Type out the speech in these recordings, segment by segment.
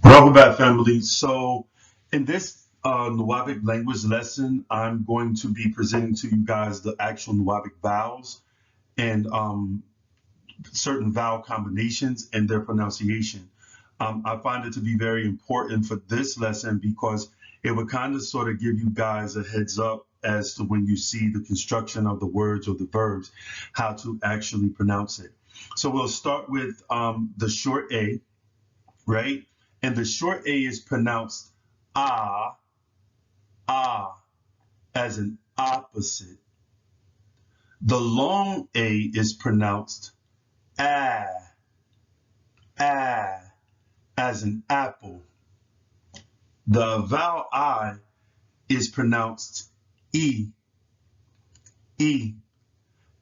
Welcome back, family. So, in this Nuwaubik language lesson, I'm going to be presenting to you guys the actual Nuwaubik vowels and certain vowel combinations and their pronunciation. I find it to be very important for this lesson because it would kind of sort of give you guys a heads up as to when you see the construction of the words or the verbs, how to actually pronounce it. So, we'll start with the short A, right? And the short A is pronounced ah, ah, as an opposite. The long A is pronounced ah, ah, as an apple. The vowel I is pronounced E, E,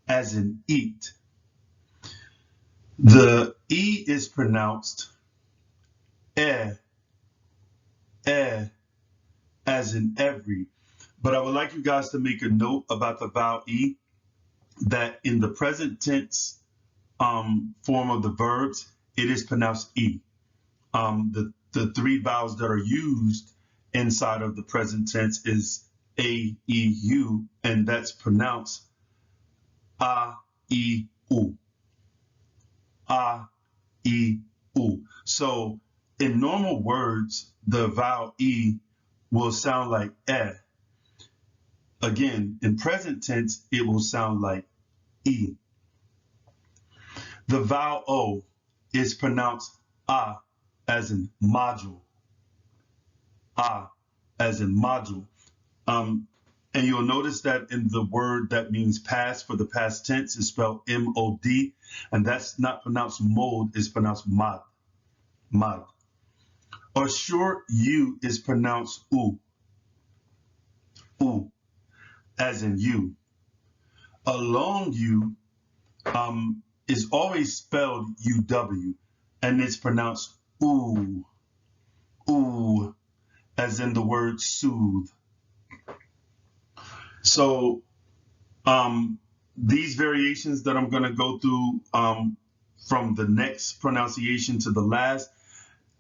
as in eat. The E is pronounced eh, eh, as in every. But I would like you guys to make a note about the vowel E that in the present tense form of the verbs, it is pronounced E. The three vowels that are used inside of the present tense is A, E, U, and that's pronounced A, E, U. A, E, U. So in normal words, the vowel E will sound like eh. Again, in present tense, it will sound like E. The vowel O is pronounced ah, as in module. Ah, as in module. And you'll notice that in the word that means past for the past tense is spelled M-O-D, and that's not pronounced mode, it's pronounced mod. Mod. A short U is pronounced U. U, as in you. A long U is always spelled UW, and it's pronounced ooh, ooh, as in the word soothe. So these variations that I'm going to go through from the next pronunciation to the last,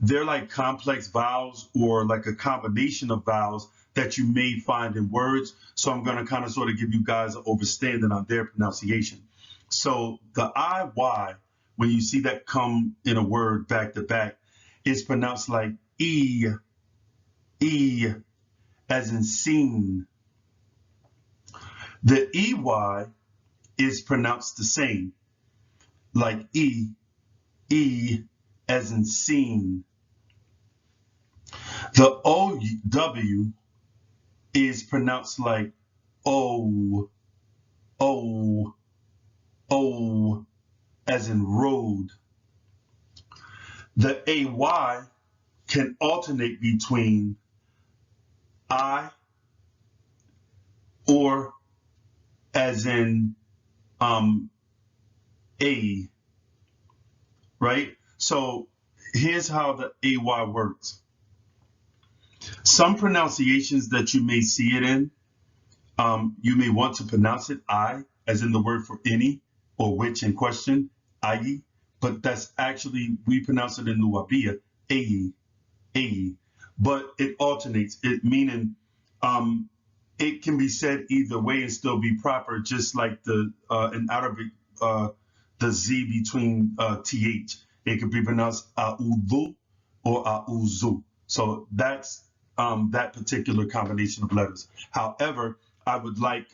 they're like complex vowels or like a combination of vowels that you may find in words. So I'm going to kind of sort of give you guys an overstanding on their pronunciation. So the IY, when you see that come in a word back to back, is pronounced like E, E, as in seen. The EY is pronounced the same, like E, E, as in seen. The OW is pronounced like O, O, O, as in road. The AY can alternate between I or as in A, right? So here's how the AY works. Some pronunciations that you may see it in, you may want to pronounce it I, as in the word for any or which in question, I, but that's actually, we pronounce it in Nuwaubiyah, Ayi, Ayi. But it alternates, it meaning it can be said either way and still be proper, just like the in Arabic, the Z between TH. It could be pronounced A'udhu or A'uzu. So that's that particular combination of letters. However, I would like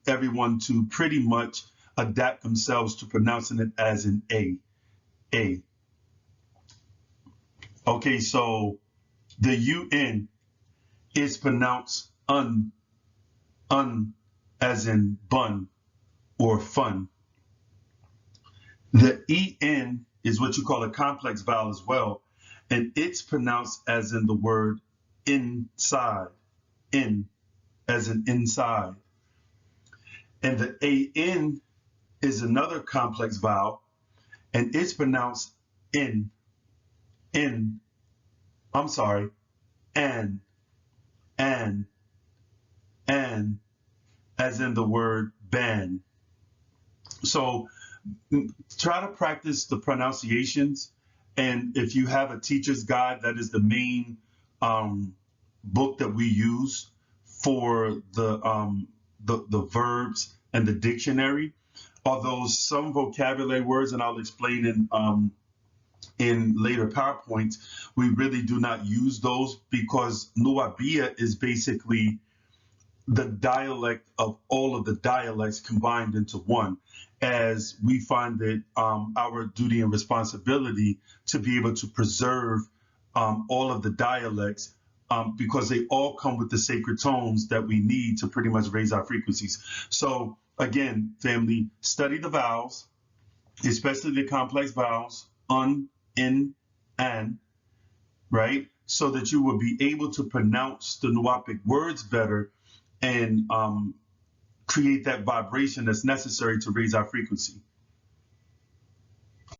everyone to pretty much adapt themselves to pronouncing it as an A. A. Okay, so the UN is pronounced un, as in bun or fun. The EN is what you call a complex vowel as well, and it's pronounced as in the word inside, in, as in inside. And the AN is another complex vowel, and it's pronounced in, I'm sorry, and, and, as in the word ban. So try to practice the pronunciations And if you have a teacher's guide, that is the main book that we use for the verbs and the dictionary. Although some vocabulary words, and I'll explain in later PowerPoints, we really do not use those because NUWAUBIIYAH is basically the dialect of all of the dialects combined into one, as we find it our duty and responsibility to be able to preserve all of the dialects because they all come with the sacred tones that we need to pretty much raise our frequencies. So again, family, study the vowels, especially the complex vowels, un, in, and, right? So that you will be able to pronounce the Nuwaubic words better and create that vibration that's necessary to raise our frequency.